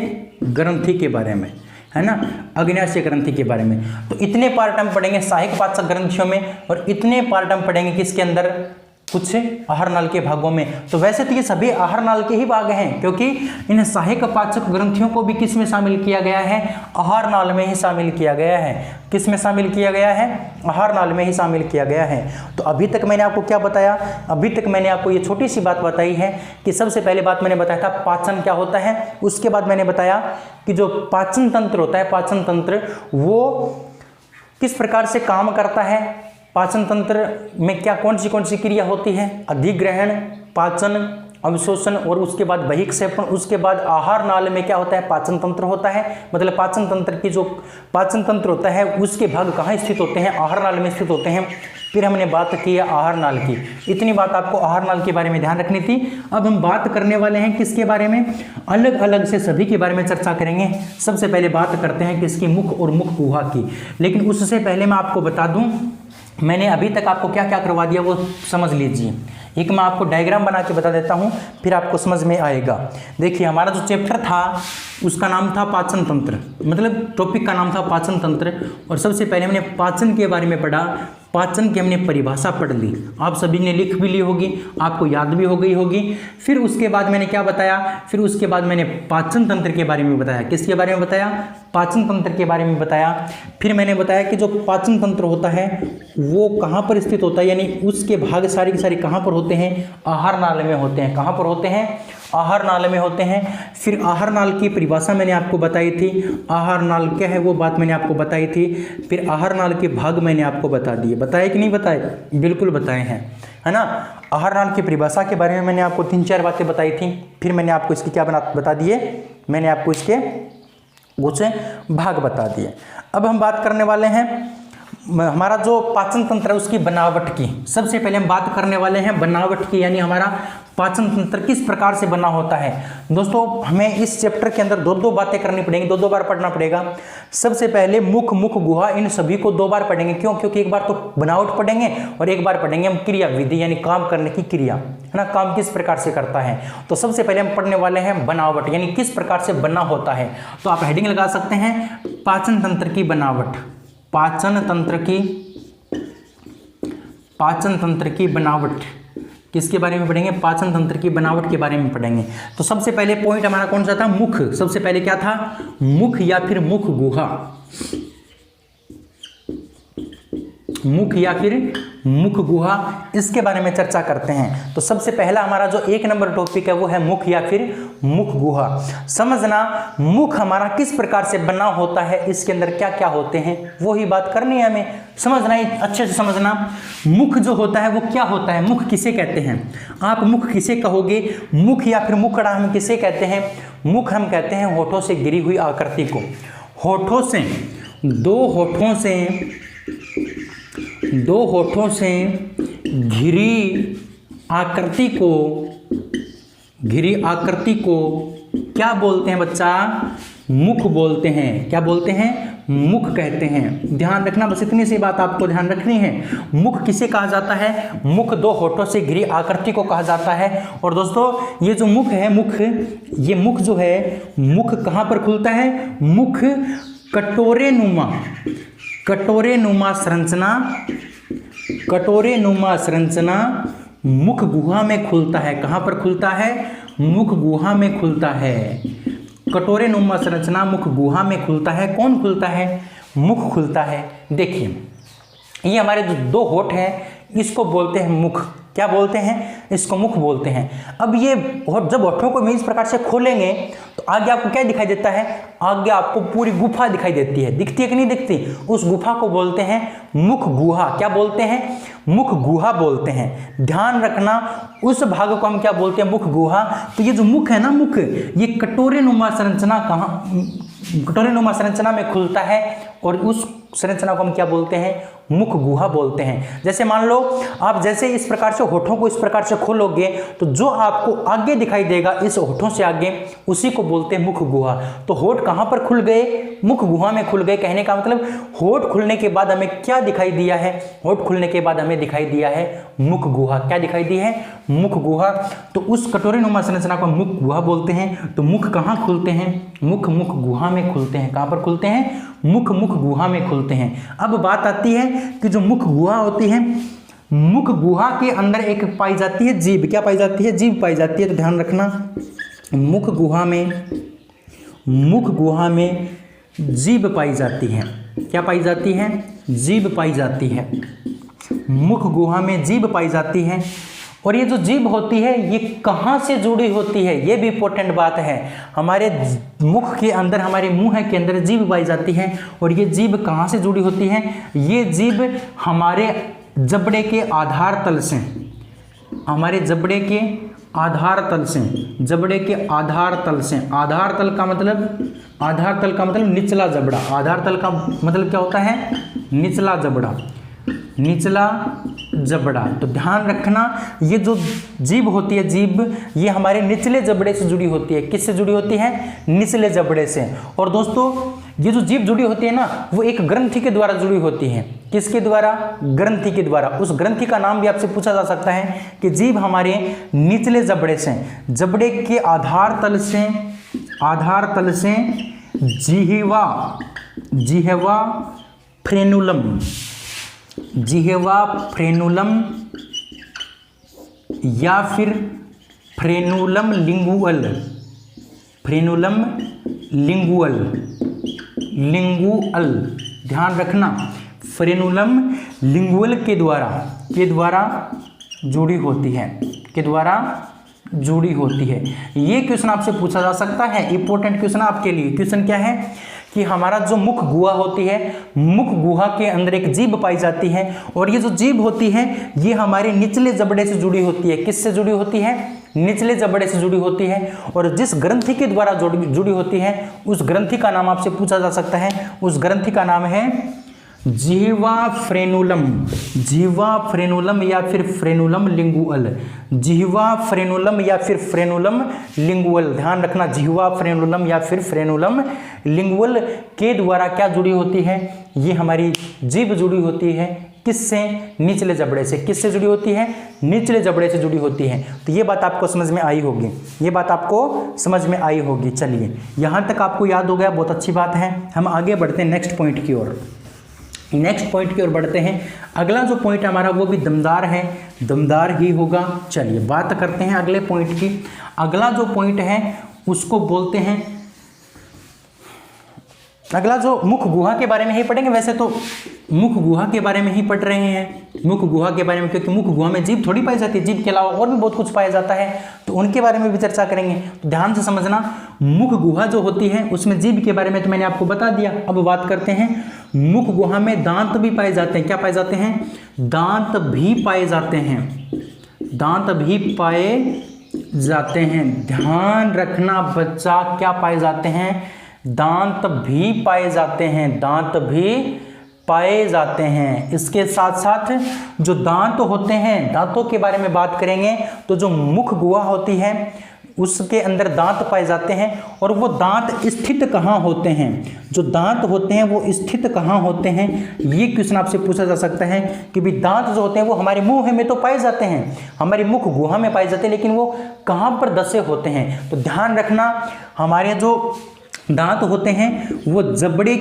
ग्रंथि के बारे में, है ना, अग्न्याशय ग्रंथि के बारे में। तो इतने पार्ट हम पढ़ेंगे सहायक पाचक ग्रंथियों में, और इतने पार्ट हम पढ़ेंगे किसके अंदर? कुछ आहार नाल के भागों में। तो वैसे तो ये सभी आहार नाल के ही भाग हैं, क्योंकि इन सहायक पाचक ग्रंथियों को भी किस में शामिल किया गया है? आहार नाल में ही शामिल किया गया है। किस में शामिल किया गया है? आहार नाल में ही शामिल किया गया है। तो अभी तक मैंने आपको क्या बताया? अभी तक मैंने आपको ये छोटी सी बात बताई है कि सबसे पहले बात मैंने बताया था पाचन क्या होता है। उसके बाद मैंने बताया कि जो पाचन तंत्र होता है, पाचन तंत्र वो किस प्रकार से काम करता है। पाचन तंत्र में क्या कौन सी क्रिया होती है? अधिग्रहण, पाचन अवशोषण और उसके बाद बहिक्षेपण, उसके बाद आहार नाल में क्या होता है, पाचन तंत्र होता है। मतलब पाचन तंत्र की जो पाचन तंत्र होता है उसके भाग कहाँ स्थित होते हैं, आहार नाल में स्थित होते हैं। फिर हमने बात की है आहार नाल की, इतनी बात आपको आहार नाल के बारे में ध्यान रखनी थी। अब हम बात करने वाले हैं किसके बारे में, अलग अलग से सभी के बारे में चर्चा करेंगे। सबसे पहले बात करते हैं किसकी, मुख और मुख गुहा की। लेकिन उससे पहले मैं आपको बता दूं, मैंने अभी तक आपको क्या क्या करवा दिया वो समझ लीजिए। एक मैं आपको डायग्राम बना के बता देता हूँ, फिर आपको समझ में आएगा। देखिए हमारा जो चैप्टर था उसका नाम था पाचन तंत्र, मतलब टॉपिक का नाम था पाचन तंत्र। और सबसे पहले हमने पाचन के बारे में पढ़ा, पाचन की हमने परिभाषा पढ़ ली, आप सभी ने लिख भी ली होगी, आपको याद भी हो गई होगी। फिर उसके बाद मैंने क्या बताया, फिर उसके बाद मैंने पाचन तंत्र के बारे में बताया। किसके बारे में बताया, पाचन तंत्र के बारे में बताया। फिर मैंने बताया कि जो पाचन तंत्र होता है वो कहाँ पर स्थित होता है, यानी उसके भाग सारी के सारे कहाँ पर होते हैं, आहार नाल में होते हैं। कहाँ पर होते हैं, आहार नाल में होते हैं। फिर आहार नाल की परिभाषा मैंने आपको बताई थी, आहार नाल क्या है वो बात मैंने आपको बताई थी। फिर आहार नाल के भाग मैंने आपको बता दिए, बताए कि नहीं बताए, बिल्कुल बताए हैं, है ना। आहार नाल की परिभाषा के बारे में मैंने आपको 3-4 बातें बताई थी। फिर मैंने आपको इसके क्या बता दिए, मैंने आपको इसके कुछ भाग बता दिए। अब हम बात करने वाले हैं हमारा जो पाचन तंत्र है उसकी बनावट की। सबसे पहले हम बात करने वाले हैं बनावट की, यानी हमारा पाचन तंत्र किस प्रकार से बना होता है। दोस्तों हमें इस चैप्टर के अंदर 2-2 बातें करनी पड़ेंगी, 2-2 बार पढ़ना पड़ेगा। सबसे पहले मुख, मुख गुहा, इन सभी को 2 बार पढ़ेंगे। क्यों, क्योंकि एक बार तो बनावट पढ़ेंगे और एक बार पढ़ेंगे हम क्रिया विधि, यानी काम करने की क्रिया, है ना, काम किस प्रकार से करता है। तो सबसे पहले हम पढ़ने वाले हैं बनावट, यानी किस प्रकार से बना होता है। तो आप हेडिंग लगा सकते हैं पाचन तंत्र की बनावट, पाचन तंत्र की बनावट। किसके बारे में पढ़ेंगे, पाचन तंत्र की बनावट के बारे में पढ़ेंगे। तो सबसे पहले पॉइंट हमारा कौन सा था, मुख। सबसे पहले क्या था, मुख या फिर मुख गुहा, मुख या फिर मुख गुहा, इसके बारे में चर्चा करते हैं। तो सबसे पहला हमारा जो 1 नंबर टॉपिक है वो है मुख या फिर मुख गुहा। समझना मुख हमारा किस प्रकार से बना होता है, इसके अंदर क्या क्या होते हैं, वो ही बात करनी है हमें। समझना ही अच्छे से समझना, मुख जो होता है वो क्या होता है, मुख किसे कहते हैं। आप मुख किसे कहोगे, मुख या फिर मुखड़ा हम किसे कहते हैं। मुख हम कहते हैं होठों से गिरी हुई आकृति को, होठों से, दो होठों से घिरी आकृति को क्या बोलते हैं बच्चा, मुख बोलते हैं। क्या बोलते हैं, मुख कहते हैं। ध्यान रखना, बस इतनी सी बात आपको ध्यान रखनी है। मुख किसे कहा जाता है, मुख 2 होठों से घिरी आकृति को कहा जाता है। और दोस्तों ये जो मुख है, ये मुख जो है, मुख कहाँ पर खुलता है, मुख कटोरे नुमा संरचना मुख गुहा में खुलता है। कहाँ पर खुलता है, मुख गुहा में खुलता है। कटोरे नुमा संरचना मुख गुहा में खुलता है। कौन खुलता है, मुख खुलता है। देखिए ये हमारे जो 2 होठ हैं इसको बोलते हैं मुख। क्या बोलते हैं, इसको मुख बोलते हैं। अब ये जब होठों को इस प्रकार से खोलेंगे तो आगे आपको क्या दिखाई देता है, आगे आपको पूरी गुफा दिखाई देती है। दिखती है कि नहीं दिखती, उस गुफा को बोलते हैं मुख गुहा। क्या बोलते हैं, मुख गुहा बोलते हैं। ध्यान रखना उस भाग को हम क्या बोलते हैं, मुख गुहा। तो ये जो मुख है ना, मुख ये कटोरे नुमा संरचना में खुलता है और उस संरचना को हम क्या बोलते हैं, मुख गुहा बोलते हैं। जैसे मान लो आप जैसे इस प्रकार से होठों को इस प्रकार से खोलोगे तो जो आपको आगे दिखाई देगा इस होठों से आगे, उसी को बोलते हैं मुख गुहा। तो होठ कहाँ पर खुल गए, मुख गुहा में खुल गए। कहने का मतलब होठ खुलने के बाद हमें क्या दिखाई दिया है, होठ खुलने के बाद हमें दिखाई दिया है मुख गुहा। क्या दिखाई दी है, मुख गुहा। तो उस कटोरे नुमा संरचना को मुख गुहा बोलते हैं। तो मुख कहाँ खुलते हैं, मुख गुहा में खुलते हैं। कहाँ पर खुलते हैं, मुख गुहा में खुलते हैं। अब बात आती है कि जो मुख गुहा होती है, मुख गुहा के अंदर एक पाई जाती है जीभ। क्या पाई जाती है, जीभ पाई जाती है। तो ध्यान रखना मुख गुहा में जीभ पाई जाती है। क्या पाई जाती है, जीभ पाई जाती है। मुख गुहा में जीभ पाई जाती है। और ये जो जीभ होती है ये कहाँ से जुड़ी होती है, ये भी इंपॉर्टेंट बात है। हमारे मुख के अंदर, हमारे मुंह के अंदर जीभ पाई जाती है। और ये जीभ कहाँ से जुड़ी होती है, ये जीभ हमारे जबड़े के आधार तल से, हमारे जबड़े के आधार तल से, जबड़े के आधार तल से, आधार तल का मतलब निचला जबड़ा, आधार तल का मतलब क्या होता है, निचला जबड़ा, निचला जबड़ा। तो ध्यान रखना ये जो जीभ होती है, जीभ ये हमारे निचले जबड़े से जुड़ी होती है। किससे जुड़ी होती है, निचले जबड़े से। और दोस्तों ये जो जीभ जुड़ी होती है ना, वो एक ग्रंथि के द्वारा जुड़ी होती है। किसके द्वारा, ग्रंथि के द्वारा। उस ग्रंथि का नाम भी आपसे पूछा जा सकता है कि जीभ हमारे निचले जबड़े से, जबड़े के आधार तल से जिह्वा फ्रेनुलम, जिह्वा फ्रेनुलम या फिर फ्रेनुलम लिंगुअल, फ्रेनुलम लिंगुअल, ध्यान रखना, फ्रेनुलम लिंगुअल के द्वारा जुड़ी होती है, के द्वारा जुड़ी होती है। ये क्वेश्चन आपसे पूछा जा सकता है, इंपॉर्टेंट क्वेश्चन आपके लिए। क्वेश्चन क्या है कि हमारा जो मुख गुहा होती है, मुख गुहा के अंदर एक जीभ पाई जाती है, और ये जो जीभ होती है ये हमारे निचले जबड़े से जुड़ी होती है। किससे जुड़ी होती है, निचले जबड़े से जुड़ी होती है। और जिस ग्रंथि के द्वारा जुड़ी होती है उस ग्रंथि का नाम आपसे पूछा जा सकता है। उस ग्रंथि का नाम है जिह्वा फ्रेनुलम, जिह्वा फ्रेनुलम या फिर फ्रेनुलम लिंगुअल, जिह्वा फ्रेनुलम या फिर फ्रेनुलम लिंगुअल। ध्यान रखना, जिह्वा फ्रेनुलम या फिर फ्रेनुलम लिंगुअल के द्वारा क्या जुड़ी होती है, ये हमारी जीभ जुड़ी होती है। किससे, निचले जबड़े से। किससे जुड़ी होती है, निचले जबड़े से जुड़ी होती है। तो ये बात आपको समझ में आई होगी, ये बात आपको समझ में आई होगी। चलिए यहाँ तक आपको याद हो गया, बहुत अच्छी बात है। हम आगे बढ़ते हैं नेक्स्ट पॉइंट की ओर, नेक्स्ट पॉइंट की ओर बढ़ते हैं। अगला जो पॉइंट हमारा वो भी दमदार है, दमदार ही होगा। चलिए बात करते हैं अगले पॉइंट की। अगला जो पॉइंट है उसको बोलते हैं, अगला जो मुख गुहा के बारे में ही पढ़ेंगे। वैसे तो मुख गुहा के बारे में ही पढ़ रहे हैं, मुख गुहा के बारे में, क्योंकि मुख गुहा में जीभ थोड़ी पाई जाती है, जीभ के अलावा और भी बहुत कुछ पाया जाता है, तो उनके बारे में भी चर्चा करेंगे। तो ध्यान से समझना, मुख गुहा जो होती है उसमें जीभ के बारे में तो मैंने आपको बता दिया। अब बात करते हैं, मुख गुहा में दांत भी पाए जाते हैं। क्या पाए जाते हैं, दांत भी पाए जाते हैं, दांत भी पाए जाते हैं। ध्यान रखना बच्चा, क्या पाए जाते हैं, दांत भी पाए जाते हैं, दांत भी पाए जाते हैं। इसके साथ साथ जो दांत होते हैं, दांतों के बारे में बात करेंगे तो जो मुख गुहा होती है उसके अंदर दांत पाए जाते हैं, और वो दांत स्थित कहाँ होते हैं, जो दांत होते हैं वो स्थित कहाँ होते हैं, ये क्वेश्चन आपसे पूछा जा सकता है कि भी दांत जो होते हैं वो हमारे मुंह में तो पाए जाते हैं, हमारे मुख गुहा में पाए जाते हैं, लेकिन वो कहाँ पर दसे होते हैं। तो ध्यान रखना, हमारे जो दांत होते हैं वो जबड़े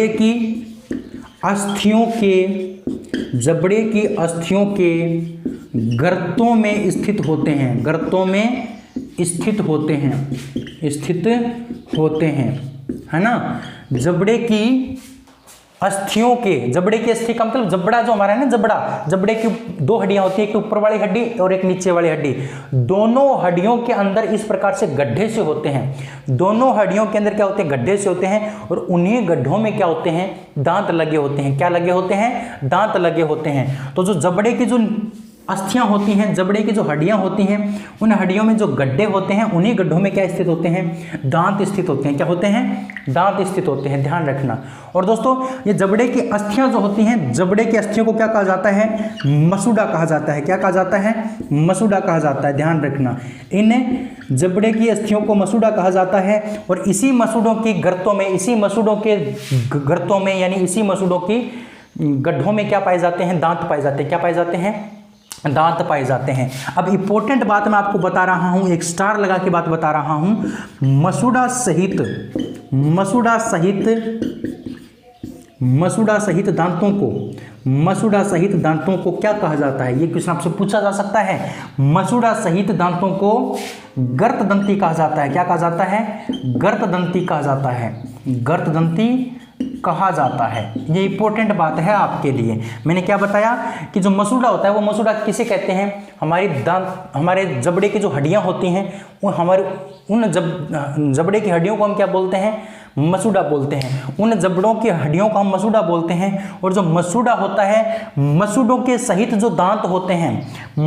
की अस्थियों के गर्तों में स्थित होते हैं, गर्तों में स्थित होते हैं, है ना। जबड़े की अस्थियों के, जबड़े की अस्थि का मतलब जबड़ा जो हमारा है ना, जबड़े की दो हड्डियां होती है, एक ऊपर वाली हड्डी और एक नीचे वाली हड्डी। दोनों हड्डियों के अंदर इस प्रकार से गड्ढे से होते हैं, दोनों हड्डियों के अंदर क्या होते हैं, गड्ढे से होते हैं, और उन्हीं गड्ढों में क्या होते हैं, दांत लगे होते हैं। क्या लगे होते हैं, दांत लगे होते हैं। तो जो जबड़े की जो अस्थियां होती हैं, जबड़े की जो हड्डियां होती हैं, उन हड्डियों में जो गड्ढे होते हैं, उन्हीं गड्ढों में क्या स्थित होते हैं, दांत स्थित होते हैं। क्या होते हैं, दांत स्थित होते हैं, ध्यान रखना। और दोस्तों ये जबड़े की अस्थियां जो होती हैं, जबड़े की अस्थियों को क्या कहा जाता है, मसूड़ा कहा जाता है। क्या कहा जाता है, मसूड़ा कहा जाता है, ध्यान रखना। इन जबड़े की अस्थियों को मसूड़ा कहा जाता है, और इसी मसूड़ों की गर्तों में, इसी मसूड़ों के गर्तों में यानी इसी मसूड़ों की गड्ढों में क्या पाए जाते हैं, दांत पाए जाते हैं। क्या पाए जाते हैं, दांत पाए जाते हैं। अब इंपॉर्टेंट बात मैं आपको बता रहा हूं, एक स्टार लगा के बात बता रहा हूं। मसूड़ा सहित दांतों को क्या कहा जाता है, ये क्वेश्चन आपसे पूछा जा सकता है। मसूड़ा सहित दांतों को गर्तदंती कहा जाता है। क्या कहा जाता है, गर्तदंती कहा जाता है, गर्तदंती कहा जाता है। ये इंपॉर्टेंट बात है आपके लिए। मैंने क्या बताया कि जो मसूड़ा होता है वो मसूड़ा किसे कहते हैं, हमारे जबड़े की जो हड्डियां होती हैं, वो हमारे उन जबड़े की हड्डियों को हम क्या बोलते हैं, मसूड़ा बोलते हैं। उन जबड़ों की हड्डियों को हम मसूड़ा बोलते हैं। और जो मसूड़ा होता है, मसूड़ों के सहित जो दांत होते हैं,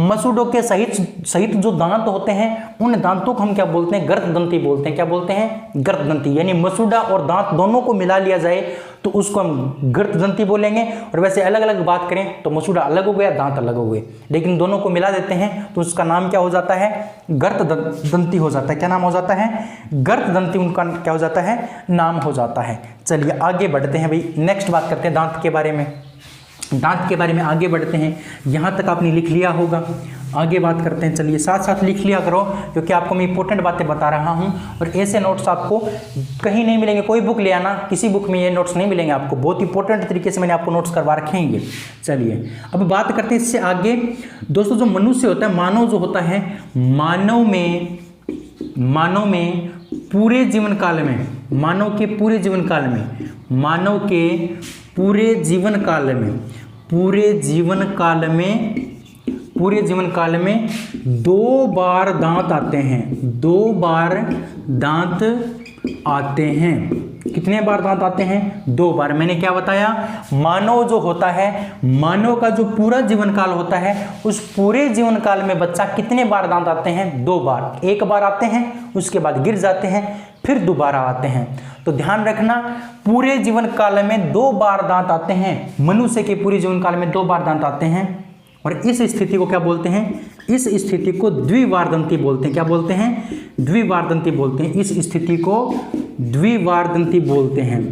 मसूड़ों के सहित जो दांत होते हैं, उन दांतों को हम क्या बोलते हैं? गर्ददंती बोलते हैं। क्या बोलते हैं? गर्ददंती। यानी मसूड़ा और दांत दोनों को मिला लिया जाए तो उसको हम गर्ददंती बोलेंगे। और वैसे अलग अलग बात करें तो मसूड़ा अलग हो गया, दांत अलग हो गए, लेकिन दोनों को मिला देते हैं तो उसका नाम क्या हो जाता है? गर्ददंती हो जाता है। क्या नाम हो जाता है? गर्ददंती उनका क्या हो जाता है? नाम हो जाता है। चलिए आगे बढ़ते हैं भाई, नेक्स्ट बात करते हैं दांत के बारे में। दांत के बारे में आगे बढ़ते हैं। यहाँ तक आपने लिख लिया होगा, आगे बात करते हैं। चलिए साथ साथ लिख लिया करो, क्योंकि आपको मैं इंपॉर्टेंट बातें बता रहा हूँ और ऐसे नोट्स आपको कहीं नहीं मिलेंगे। कोई बुक ले आना, किसी बुक में ये नोट्स नहीं मिलेंगे आपको। बहुत इंपॉर्टेंट तरीके से मैंने आपको नोट्स करवा रखे हैं ये। चलिए अब बात करते हैं इससे आगे। दोस्तों जो मनुष्य होता है, मानव जो होता है, मानव में पूरे जीवन काल में, मानव के पूरे जीवन काल में, मानव के पूरे जीवन काल में, पूरे जीवन काल में 2 बार दांत आते हैं। 2 बार दांत आते हैं। कितने बार दांत आते हैं? 2 बार। मैंने क्या बताया? मानव जो होता है, मानव का जो पूरा जीवन काल होता है, उस पूरे जीवन काल में बच्चा कितने बार दांत आते हैं? 2 बार। 1 बार आते हैं, उसके बाद गिर जाते हैं, फिर दोबारा आते हैं। तो ध्यान रखना, पूरे जीवन काल में 2 बार दांत आते हैं। मनुष्य के पूरे जीवन काल में 2 बार दांत आते हैं। और इस स्थिति को क्या बोलते हैं? इस स्थिति को द्विवारदंती बोलते हैं। क्या बोलते हैं? द्विवारदंती बोलते हैं। इस स्थिति को द्विवारदंती बोलते हैं,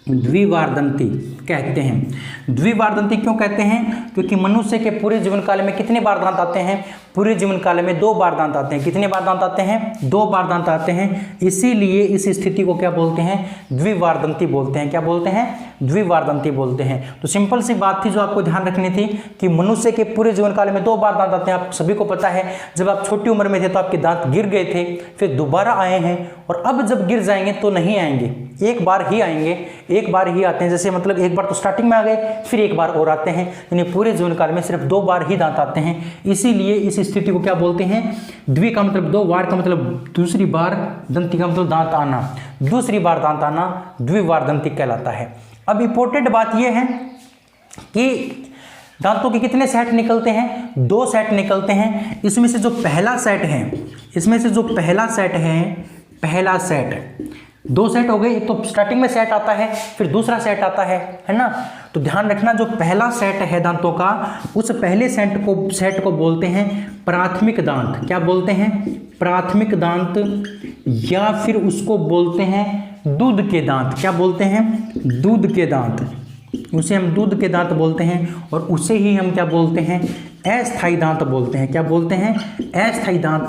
द्विवारदंती कहते हैं। द्विवारदंती क्यों कहते हैं? क्योंकि मनुष्य के पूरे जीवन काल में कितने बार दांत आते हैं? पूरे जीवन काल में 2 बार दांत आते हैं। कितने बार दांत आते हैं? 2 बार दांत आते हैं। इसीलिए इस स्थिति को क्या बोलते हैं? द्विवारदंती बोलते हैं। क्या बोलते हैं? द्विवारदंती बोलते हैं। तो सिंपल सी बात थी जो आपको ध्यान रखनी थी कि मनुष्य के पूरे जीवन काल में 2 बार दांत आते हैं। आप सभी को पता है, जब आप छोटी उम्र में थे तो आपके दांत गिर गए थे, फिर दोबारा आए हैं, और अब जब गिर जाएंगे तो नहीं आएंगे, एक बार ही आएंगे, एक बार ही आते हैं। जैसे मतलब एक बार तो स्टार्टिंग में आ गए, फिर एक बार और आते हैं। यानी पूरे जीवन काल में सिर्फ 2 बार ही दांत आते हैं। इसीलिए इस स्थिति को क्या बोलते हैं? द्वि का मतलब 2, वार का मतलब दूसरी बार, दंती का मतलब दांत आना, दूसरी बार दांत आना द्विवारदंती कहलाता है। अब इंपॉर्टेंट बात यह है कि दांतों के कितने सेट निकलते हैं? 2 सेट निकलते हैं। इसमें से जो पहला सेट है, पहला सेट 2 सेट हो गए। एक तो स्टार्टिंग में सेट आता है, फिर दूसरा सेट आता है ना। तो ध्यान रखना, जो पहला सेट है दांतों का, उस पहले सेट को बोलते हैं प्राथमिक दांत। क्या बोलते हैं? प्राथमिक दांत, या फिर उसको बोलते हैं दूध के दांत। क्या बोलते हैं? दूध के दांत। उसे हम दूध के दांत बोलते हैं। और उसे ही हम क्या बोलते हैं? अस्थायी दांत बोलते हैं। क्या बोलते हैं? अस्थायी दांत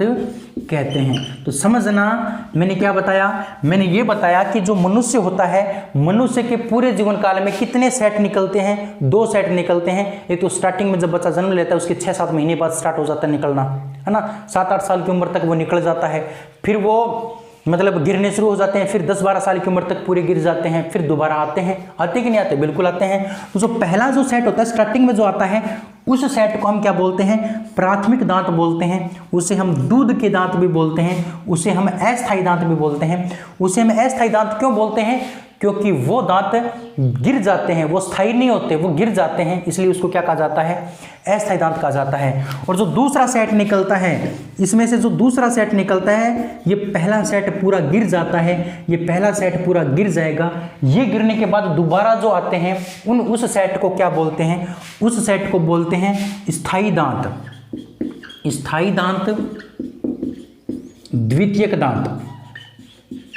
कहते हैं। तो समझना, मैंने क्या बताया? मैंने ये बताया कि जो मनुष्य होता है, मनुष्य के पूरे जीवन काल में कितने सेट निकलते हैं? 2 सेट निकलते हैं। एक तो स्टार्टिंग में जब बच्चा जन्म लेता है, उसके 6-7 महीने बाद स्टार्ट हो जाता है निकलना, है ना। 7-8 साल की उम्र तक वो निकल जाता है, फिर वो मतलब गिरने शुरू हो जाते हैं, फिर 10-12 साल की उम्र तक पूरे गिर जाते हैं, फिर दोबारा आते हैं। आते कि नहीं आते? बिल्कुल आते हैं। तो जो पहला जो सेट होता है स्टार्टिंग में जो आता है, उस सेट को हम क्या बोलते हैं? प्राथमिक दांत बोलते हैं। उसे हम दूध के दांत भी बोलते हैं, उसे हम अस्थायी दांत भी बोलते हैं। उसे हम अस्थायी दांत क्यों बोलते हैं? क्योंकि वो दांत गिर जाते हैं, वो स्थायी नहीं होते, वो गिर जाते हैं, इसलिए उसको क्या कहा जाता है? अस्थायी दांत कहा जाता है। और जो दूसरा सेट निकलता है, इसमें से जो दूसरा सेट निकलता है, ये पहला सेट पूरा गिर जाता है, ये पहला सेट पूरा गिर जाएगा। ये गिरने के बाद दोबारा जो आते हैं, उस सेट को क्या बोलते हैं? उस सेट को बोलते हैं स्थायी दांत। स्थायी दांत, द्वितीयक दांत,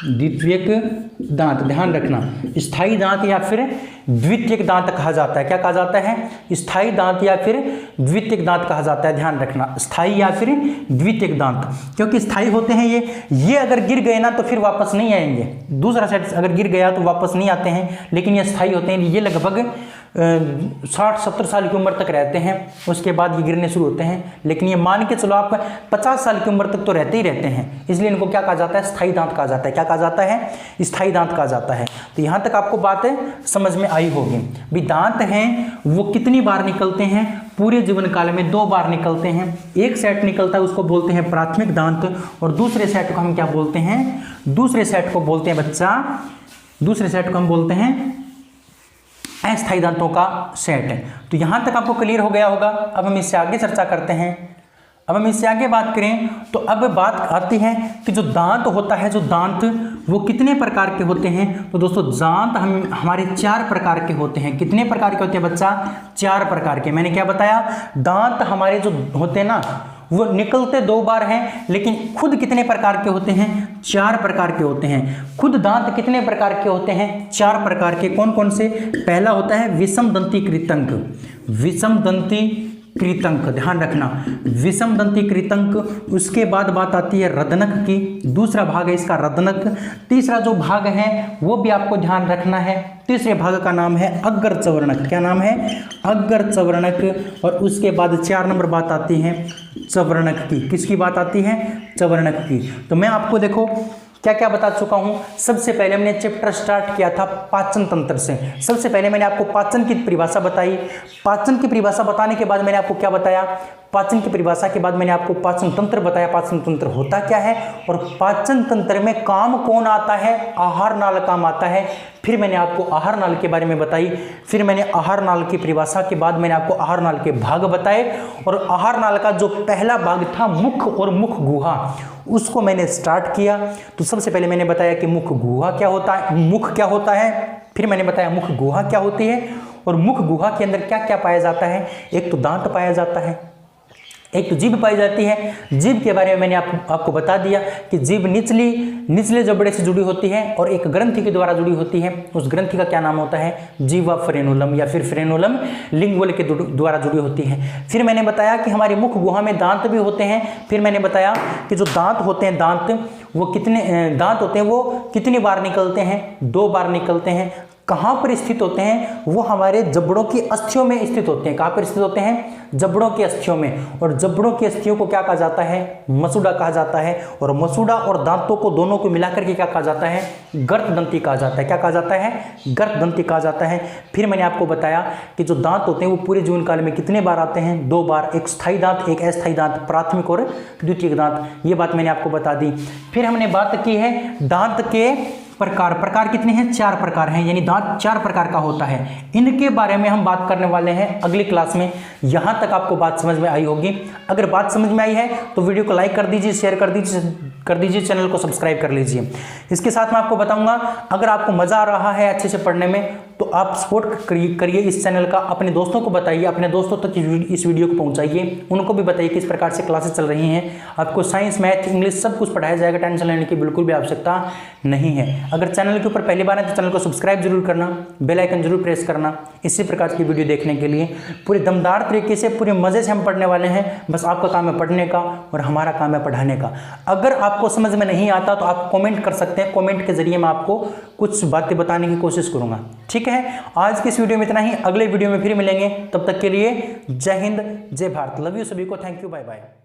द्वितीयक दांत। ध्यान रखना, स्थायी दांत या फिर द्वितीयक दांत कहा जाता है। क्या कहा जाता है? स्थायी दांत या फिर द्वितीयक दांत कहा जाता है। ध्यान रखना, स्थायी या फिर द्वितीयक दांत, क्योंकि स्थायी होते हैं ये अगर गिर गए ना तो फिर वापस नहीं आएंगे। दूसरा सेट अगर गिर गया तो वापस नहीं आते हैं, लेकिन ये स्थायी होते हैं। ये लगभग 60-70 साल की उम्र तक रहते हैं, उसके बाद ये गिरने शुरू होते हैं। लेकिन ये मान के चलो आप 50 साल की उम्र तक तो रहते ही रहते हैं, इसलिए इनको क्या कहा जाता है? स्थायी दांत कहा जाता है। क्या कहा जाता है? स्थायी दांत कहा जाता है। तो यहाँ तक आपको बातें समझ में आई होगी। भी दांत हैं वो कितनी बार निकलते हैं? पूरे जीवन काल में 2 बार निकलते हैं। एक सेट निकलता है, उसको बोलते हैं प्राथमिक दांत, और दूसरे सेट को हम क्या बोलते हैं? दूसरे सेट को बोलते हैं बच्चा दूसरे सेट को हम बोलते हैं अस्थायी दांतों का सेट। तो यहां तक आपको क्लियर हो गया होगा। अब हम इससे आगे चर्चा करते हैं। अब हम इससे आगे बात करें तो अब बात आती है कि जो दांत होता है, जो दांत वो कितने प्रकार के होते हैं। तो दोस्तों दांत हमारे 4 प्रकार के होते हैं। कितने प्रकार के होते हैं बच्चा? 4 प्रकार के। मैंने क्या बताया? दांत हमारे जो होते हैं ना वो निकलते 2 बार हैं, लेकिन खुद कितने प्रकार के होते हैं? 4 प्रकार के होते हैं। खुद दांत कितने प्रकार के होते हैं? 4 प्रकार के। कौन कौन से? पहला होता है विषम दंती कृतंक। विषम दंती कृतंक, ध्यान रखना, विषम दंती कृतंक। उसके बाद बात आती है रदनक की। दूसरा भाग है इसका रदनक। तीसरा जो भाग है वो भी आपको ध्यान रखना है। तीसरे भाग का नाम है अग्र चवर्णक। क्या नाम है? अग्र चवर्णक। और उसके बाद 4 नंबर बात आती है चवर्णक की। किसकी बात आती है? चवर्णक की। तो मैं आपको देखो क्या क्या बता चुका हूं। सबसे पहले हमने चैप्टर स्टार्ट किया था पाचन तंत्र से। सबसे पहले मैंने आपको पाचन की परिभाषा बताई। पाचन की परिभाषा बताने के बाद मैंने आपको क्या बताया? पाचन की परिभाषा के बाद मैंने आपको पाचन तंत्र बताया। पाचन तंत्र होता क्या है और पाचन तंत्र में काम कौन आता है? आहार नाल काम आता है। फिर मैंने आपको आहार नाल के बारे में बताई। फिर मैंने आहार नाल की परिभाषा के बाद मैंने आपको आहार नाल के भाग बताए। और आहार नाल का जो पहला भाग था मुख और मुख गुहा, उसको मैंने स्टार्ट किया। तो सबसे पहले मैंने बताया कि मुख गुहा क्या होता है, मुख क्या होता है। फिर मैंने बताया मुख गुहा क्या होती है और मुख गुहा के अंदर क्या क्या पाया जाता है। एक तो दांत पाया जाता है, एक तो जीभ पाई जाती है। जीभ के बारे में मैंने आपको बता दिया कि जीभ निचले जबड़े से जुड़ी होती है और एक ग्रंथि के द्वारा जुड़ी होती है। उस ग्रंथि का क्या नाम होता है? जीवा फ्रेनुलम या फिर फ्रेनुलम लिंगुअल के द्वारा जुड़ी होती है। फिर मैंने बताया कि हमारी मुख गुहा में दांत भी होते हैं। फिर मैंने बताया कि जो दांत होते हैं, दांत वो कितनी बार निकलते हैं? 2 बार निकलते हैं। कहाँ पर स्थित होते हैं? वो हमारे जबड़ों की अस्थियों में स्थित होते हैं। कहाँ पर स्थित होते हैं? जबड़ों की अस्थियों में। और जबड़ों की अस्थियों को क्या कहा जाता है? मसूड़ा कहा जाता है। और मसूड़ा और दांतों को दोनों को मिलाकर के क्या कहा जाता है? गर्तदंती कहा जाता है। क्या कहा जाता है? गर्तदंती कहा जाता है। फिर मैंने आपको बताया कि जो दांत होते हैं वो पूरे जीवन काल में कितने बार आते हैं? 2 बार। एक स्थायी दांत, एक अस्थायी दांत, प्राथमिक और द्वितीयक दांत। ये बात मैंने आपको बता दी। फिर हमने बात की है दांत के प्रकार कितने हैं? 4 प्रकार हैं, यानी दांत 4 प्रकार का होता है। इनके बारे में हम बात करने वाले हैं अगली क्लास में। यहां तक आपको बात समझ में आई होगी। अगर बात समझ में आई है तो वीडियो को लाइक कर दीजिए, शेयर कर दीजिए, चैनल को सब्सक्राइब कर लीजिए। इसके साथ मैं आपको बताऊंगा, अगर आपको मजा आ रहा है अच्छे से पढ़ने में तो आप सपोर्ट करिए इस चैनल का। अपने दोस्तों को बताइए, अपने दोस्तों तक इस वीडियो को पहुंचाइए। उनको भी बताइए कि इस प्रकार से क्लासेस चल रही हैं। आपको साइंस, मैथ, इंग्लिश सब कुछ पढ़ाया जाएगा। टेंशन लेने की बिल्कुल भी आवश्यकता नहीं है। अगर चैनल के ऊपर पहली बार है तो चैनल को सब्सक्राइब जरूर करना, बेल आइकन जरूर प्रेस करना। इसी प्रकार की वीडियो देखने के लिए पूरे दमदार तरीके से, पूरे मजे से हम पढ़ने वाले हैं। बस आपका काम है पढ़ने का और हमारा काम है पढ़ाने का। अगर आपको समझ में नहीं आता तो आप कमेंट कर सकते हैं। कमेंट के जरिए मैं आपको कुछ बातें बताने की कोशिश करूंगा। ठीक है, आज की इस वीडियो में इतना ही। अगले वीडियो में फिर मिलेंगे। तब तक के लिए जय हिंद, जय भारत। लव यू सभी को। Thank you, bye bye.